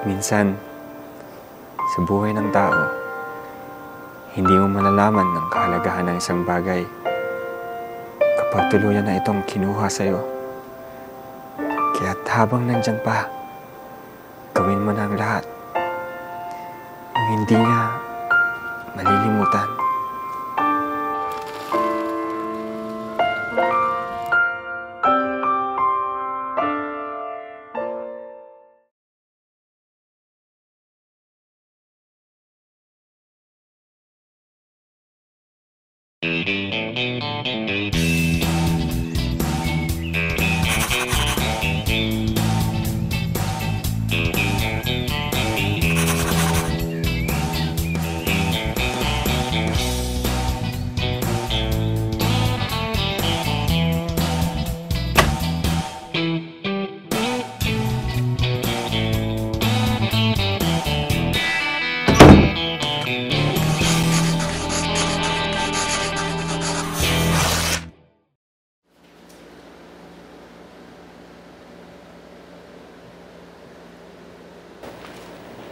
Minsan, sa buhay ng tao, hindi mo malalaman ng kahalagahan ng isang bagay kapag tuluyan na itong kinuha sa'yo. Kaya't habang nandyan pa, gawin mo na ang lahat. Ang hindi niya malilimutan.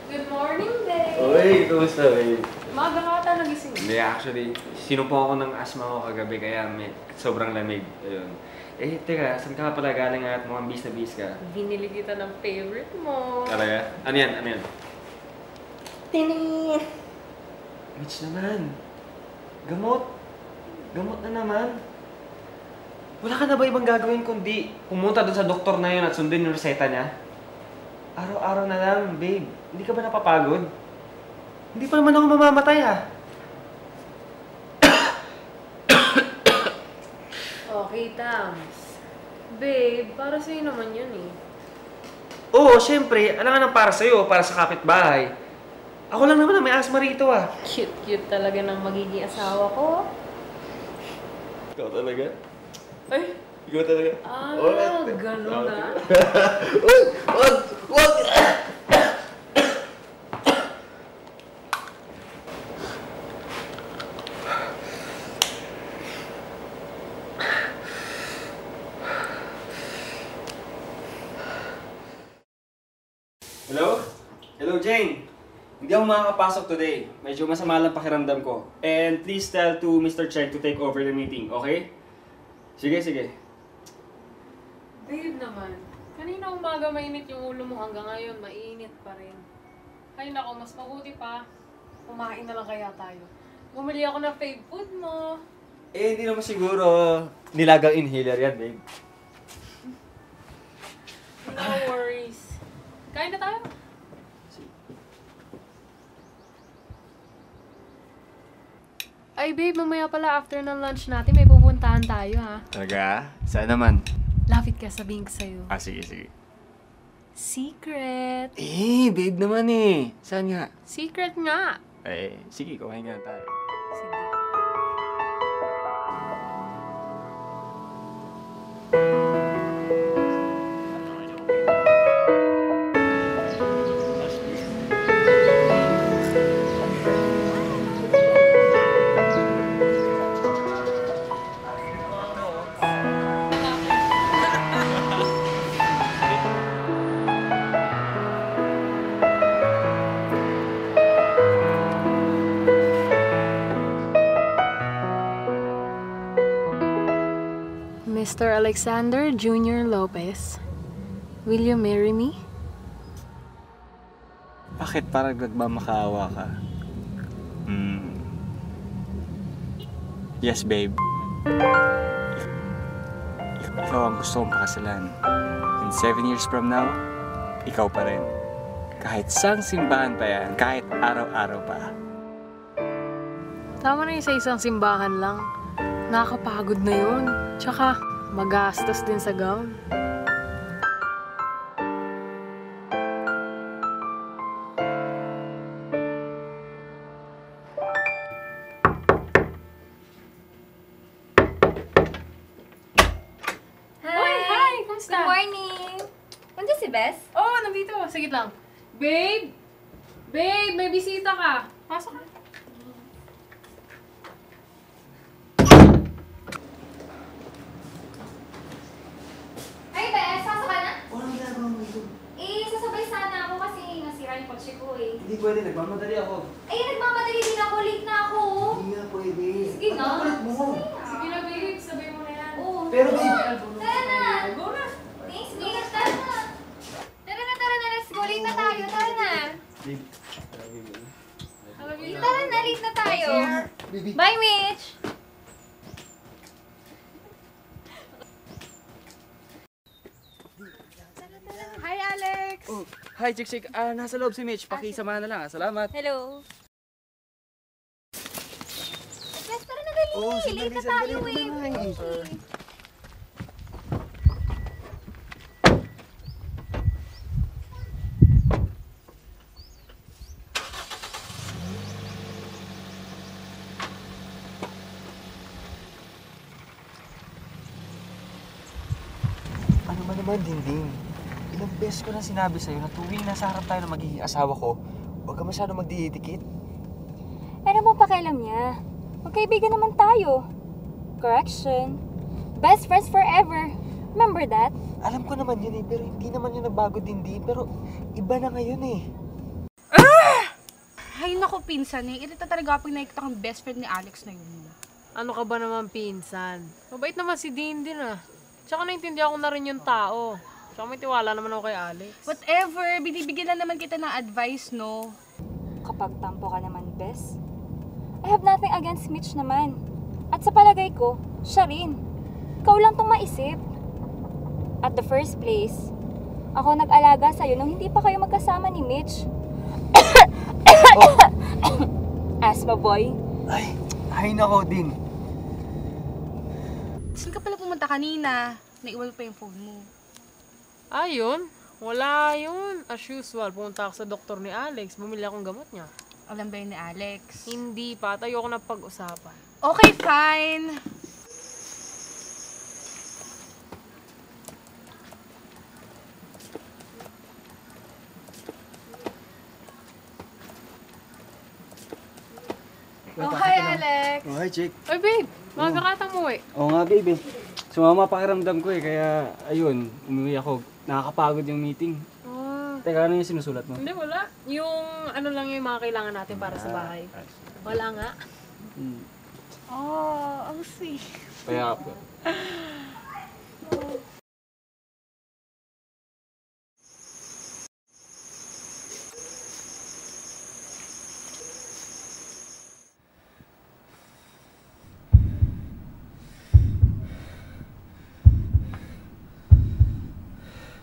Good morning, babe! Uy, kumusta, babe? Maaga ka ata nagising. Hindi, actually, sinumpong ako ng asthma ko kagabi kaya sobrang lamig. Ayun. Eh, teka, saan ka pala galing at mukhang bis na bis ka? Binili kita ng favorite mo. Talaga? Ano yan? Ano yan? Tini! Mitch naman. Gamot. Gamot na naman. Wala ka na ba ibang gagawin kundi pumunta doon sa doktor na yun at sundin yung reseta niya? Araw-araw na lang, babe. Hindi ka ba napapagod? Hindi pa naman ako mamamatay, ha? Okay, Tams. Babe, para sa'yo naman yun eh. Oo, syempre. Alam nga nang para sa'yo, para sa kapitbahay. Ako lang naman ang may asma rito, ah. Cute-cute talaga ng magiging asawa ko. Ikaw talaga? Ay! Ikaw talaga? Ganun na. Wag! Hello? Hello, Jane. Hindi ako makakapasok today. Medyo masama lang pakiramdam ko. And please tell to Mr. Cheng to take over the meeting, okay? Sige, sige. Babe naman, kanina umaga mainit yung ulo mo hanggang ngayon, mainit pa rin. Ay nako, mas mabuti pa. Kumain na lang kaya tayo. Bumili ako ng fave food mo. Eh, hindi naman siguro nilagang inhaler yan, babe. No worries. Kain na tayo. Ay babe, mamaya pala after ng lunch natin may pupuntahan tayo ha. Talaga? Saan naman? Lapit ka, sabihin ko sa'yo. Sige, sige. Secret! Eh, babe naman eh. Saan nga? Secret nga! Sige, kumain nga tayo. Sige. Mr. Alexander Jr. Lopez, will you marry me? Bakit parang nagmamakaawa ka? Yes, babe. Ikaw ang gusto kong pakasalan. And 7 years from now, ikaw pa rin. Kahit sang simbahan pa yan, kahit araw-araw pa. Tama na yung sa isang simbahan lang. Nakakapagod na yun. Tsaka, magastos din sa gown. Hi! Kumusta? Good morning! Nandiyan si Bes? Oo, nandito. Sige lang. Babe! Babe, may bisita ka. Pasok ka. Ay, Bes! Pasok ka na? Sasabay sana ako kasi nasira hindi pwede. Nagmamadali ako. Ay, nagmamadali din ako. Late na ako. Hindi nga pwede. Sige na. Ang kulit mo. Sige na, babe. Sabay mo na yan. Oo. Pero babe, Tara na. Go na. Thanks, Mitch. Tara na. Tara na. Let's go. Late na tayo. Tara na. babe. Tara na. Late na tayo. Baby. Bye, Mitch. Hi, Alex! Oh, hi, Chik. Nasa loob si Mitch. Pakisama na lang. Salamat. Hello. Yes, tara na dali. Oh, Late na tayo eh. Ano ba naman, Dingding? Ilang beses ko na sinabi sa'yo na tuwing nasa harap tayo na magiging asawa ko, huwag ka masyado magdidikit. Ano mo pakialam niya? Magkaibigan naman tayo. Correction. Best friends forever. Remember that? Alam ko naman yun eh, pero hindi naman yun nagbago, Dingding. Pero iba na ngayon eh. Ay, naku, pinsan eh. Irita talaga ako nakikita kang best friend ni Alex na yun. Ano ka ba naman, pinsan? Mabait naman si Dean din ah. Tsaka naintindihan ko na rin yung tao. Tsaka may tiwala naman ako kay Alex. Whatever, binibigyan na naman kita ng advice, no? Kapag tampo ka naman, Bes. I have nothing against Mitch naman. At sa palagay ko, siya rin. Ikaw lang tong maisip. At the first place, ako nag-alaga sa'yo nung hindi pa kayo magkasama ni Mitch. Asthma boy. Ay nako, Din. Saan ka pala pumunta kanina? Naiwan mo pa yung phone mo. Ayun. Wala yun. As usual, pumunta ako sa doktor ni Alex. Bumili akong gamot niya. Alam ba yun ni Alex? Hindi pa. Tayo ko na pag-usapan. Okay, fine. Oh, hi, Alex. Oh, hi, Chick. Ay, babe. Magkakatang mo eh. Oo nga, baby. Sumama pakiramdam ko eh, kaya ayun, umuwi ako. Nakakapagod yung meeting. Oh. Teka, ano yung sinusulat mo? Hindi, wala. Yung ano lang yung mga kailangan natin para sa bahay. Wala nga. Oh, ang sweet. Kaya, babe.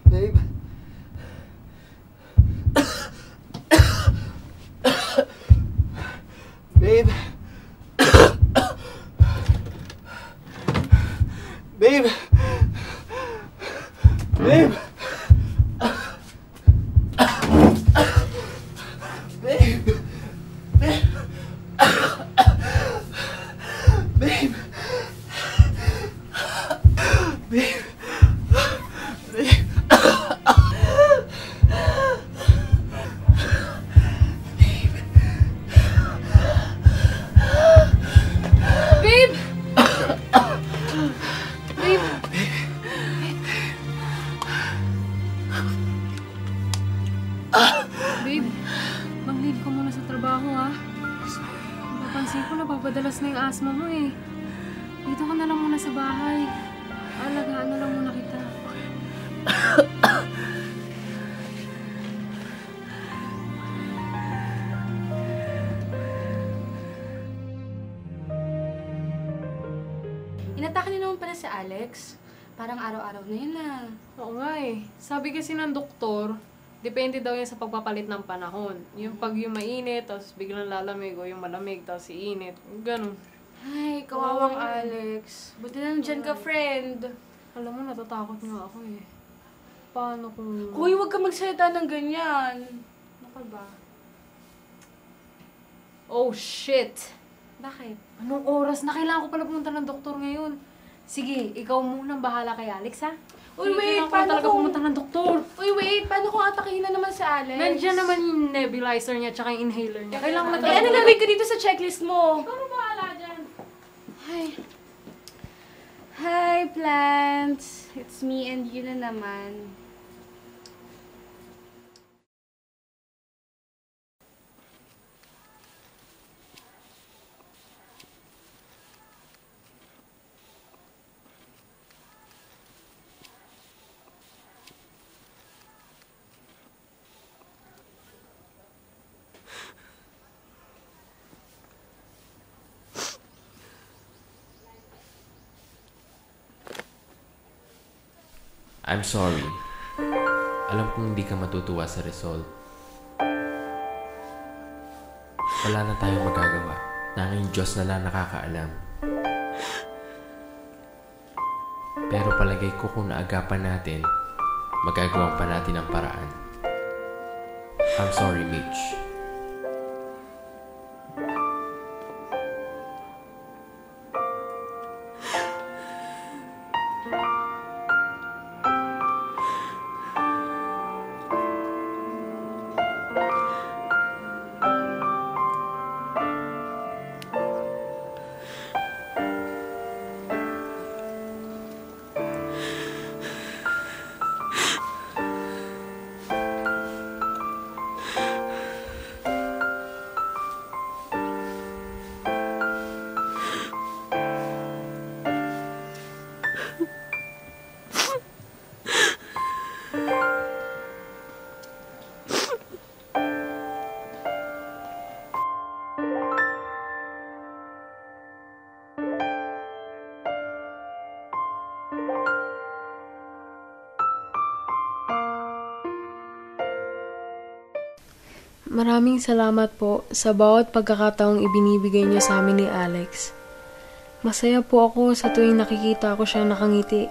Babe. Babe. Babe. Babe. Babe. Babe. Babe! Babe, mag-leave ka muna sa trabaho ha. Napansin ko napapadalas na yung asthma mo eh. Dito ka na lang muna sa bahay. Alagaan na lang muna kita. Inatake niyo naman pala si Alex. Parang araw-araw na yun ah. Oo nga eh. Sabi kasi ng doktor, depende daw yan sa pagpapalit ng panahon. Yung pag yung mainit, tapos biglang lalamig, o yung malamig, tapos iinit. Ganun. Ay, kawawang Alex. Buti na nandyan ka, friend. Alam mo, natatakot nga ako eh. Paano kung... Hoy, huwag ka magsalita ng ganyan. Ano ka ba? Oh, shit! Bakit? Anong oras na? Kailangan ko pala pumunta ng doktor ngayon. Sige, ikaw munang bahala kay Alex, ha? Uy, wait, Kailangan ko paano talaga kung- pumunta ng doktor. Uy, wait. Paano kung atakihin na naman si Alex? Nandiyan naman yung nebulizer niya tsaka yung inhaler niya. Kailangan na Eh, ano gagawin ko dito sa checklist mo? Ikaw na bahala dyan. Hi. Hi, plants. It's me and you na naman. I'm sorry. Alam kong hindi ka matutuwa sa result. Wala na tayong magagawa. Nanging Diyos na lang nakakaalam. Pero palagay ko kung naagapan natin, magagawa pa natin ang paraan. I'm sorry, Mitch. Maraming salamat po sa bawat pagkakataong ibinibigay niyo sa amin ni Alex. Masaya po ako sa tuwing nakikita ko siya nakangiti.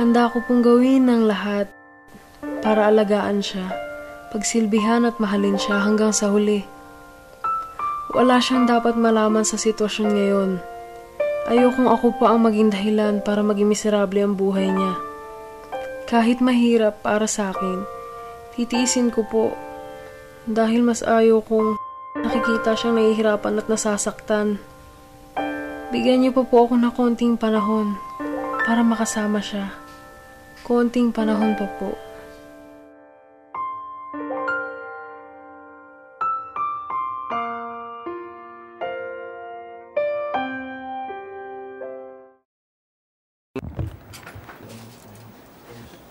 Handa ko pong gawin ng lahat para alagaan siya, pagsilbihan at mahalin siya hanggang sa huli. Wala siyang dapat malaman sa sitwasyon ngayon. Ayokong ako pa ang maging dahilan para maging miserable ang buhay niya. Kahit mahirap para sa akin, titiisin ko po. Dahil mas ayaw kong nakikita siyang nahihirapan at nasasaktan. Bigyan niyo po ako ng konting panahon para makasama siya. Konting panahon pa po.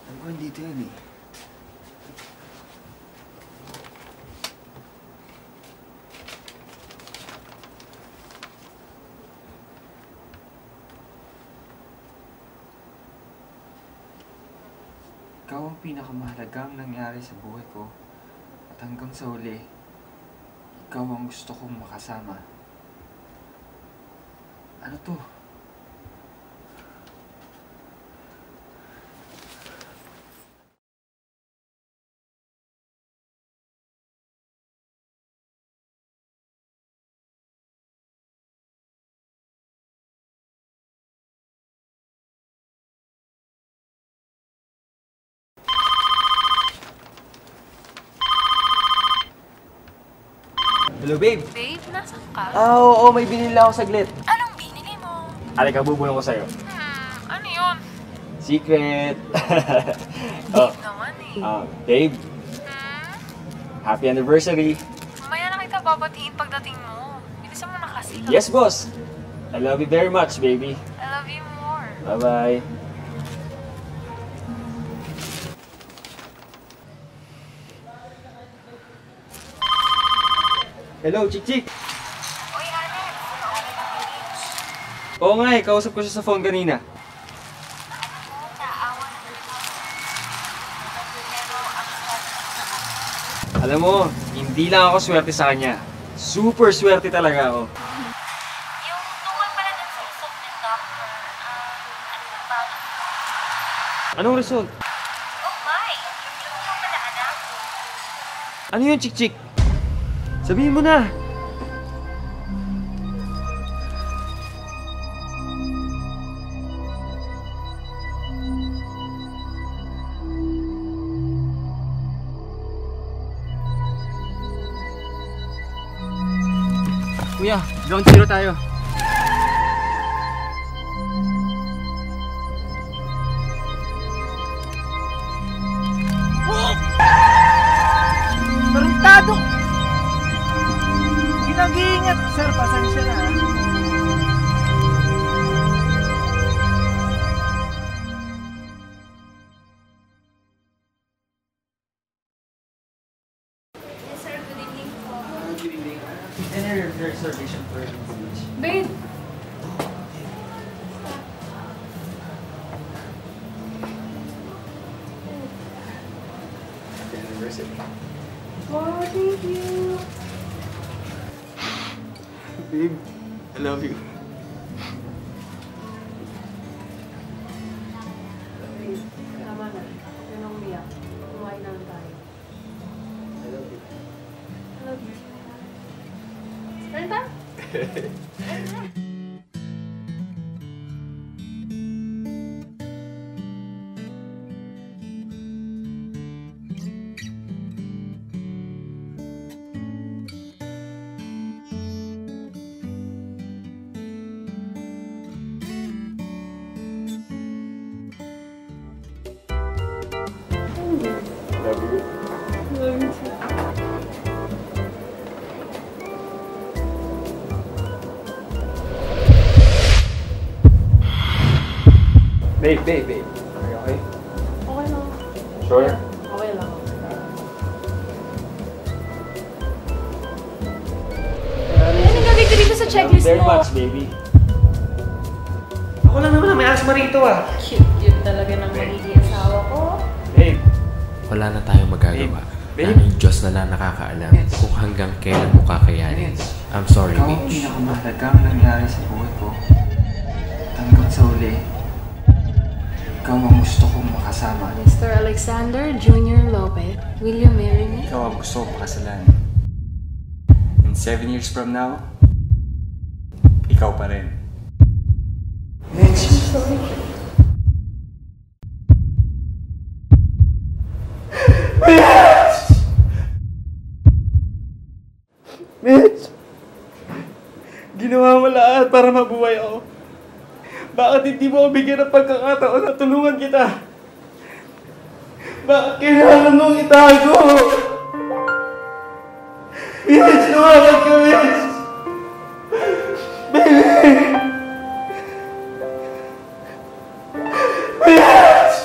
Hanggang dito yan eh. Ikaw ang pinakamahalagang nangyari sa buhay ko. At hanggang sa huli, ikaw ang gusto kong makasama. Ano to? Hello, babe. Babe, nasan ka? Oo, may binili ako saglit. Anong binili mo? Halika, bubulong ko sa'yo. Ano yun? Secret. Babe naman eh. Babe, happy anniversary. Mamaya na kita babatiin pagdating mo. Bilisan mo na kasi. Yes, boss. I love you very much, baby. I love you more. Bye-bye. Hello, Chik-Chik. Uy, Alex. Okay na Mitch. Oo nga eh, kausap ko siya sa phone kanina. Naawa na rin ako. Pero ang sad. Alam mo, hindi lang ako swerte sa kanya. Super swerte talaga ako. Yung tungkol pala dun sa result ng doctor, ano yung bago? Anong result? Oh my! Yung pala anak. Ano yun, Chik-Chik? Sabihin mo na! Kuya, ground zero tayo. Tarantado! Nag-iingat, sir. Pasensya na. Yes, sir. Good evening po. Good evening. Dinner reservation for beach. Babe! University. Oh, thank you. Babe, I love you. Tama na. Yan ang umiyak. Kumain na tayo. I love you. I love you. Turn back. Love you. Love you too. Babe. Are you okay? Okay lang. Sure? Okay lang. Anong gagawin ko dito sa checklist Very mo? much, baby. Ako lang naman ang may asma rito ah. Cute talaga ng magiging asawa ko. Babe, Wala na tayong magagawa. Babe. Tanging Diyos na lang nakakaalam kung hanggang kailan mo kakayanin. I'm sorry, Ikaw ang Mitch. pinakamahalagang nangyari sa buhay ko. Hanggang sa uli, ikaw ang gusto kong makasama. Mr. Alexander Jr. Lopez, will you marry me? Ikaw ang gusto kong pakasalan. And 7 years from now, ikaw pa rin. Mitch! Mitch! Ginawa mo lahat para mabuhay ako. Bakit hindi mo ako bigyan ng pagkakataon na tulungan kita? Bakit kailangan mong itago? Mitch! Lumakas ka, Mitch! Baby! Mitch!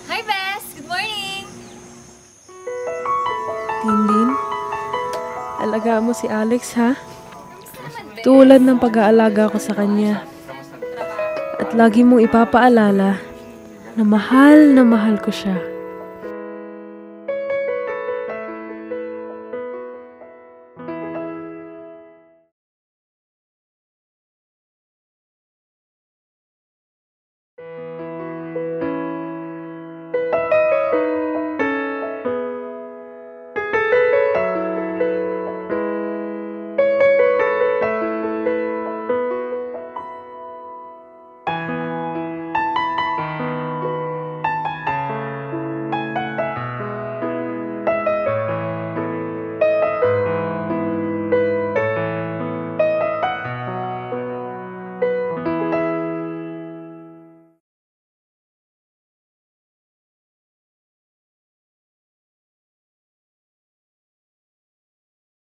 Hi, Bess! Good morning! Tindin, alagaan mo si Alex, ha? Tulad ng pag-aalaga ko sa kanya. At lagi mong ipapaalala na mahal ko siya.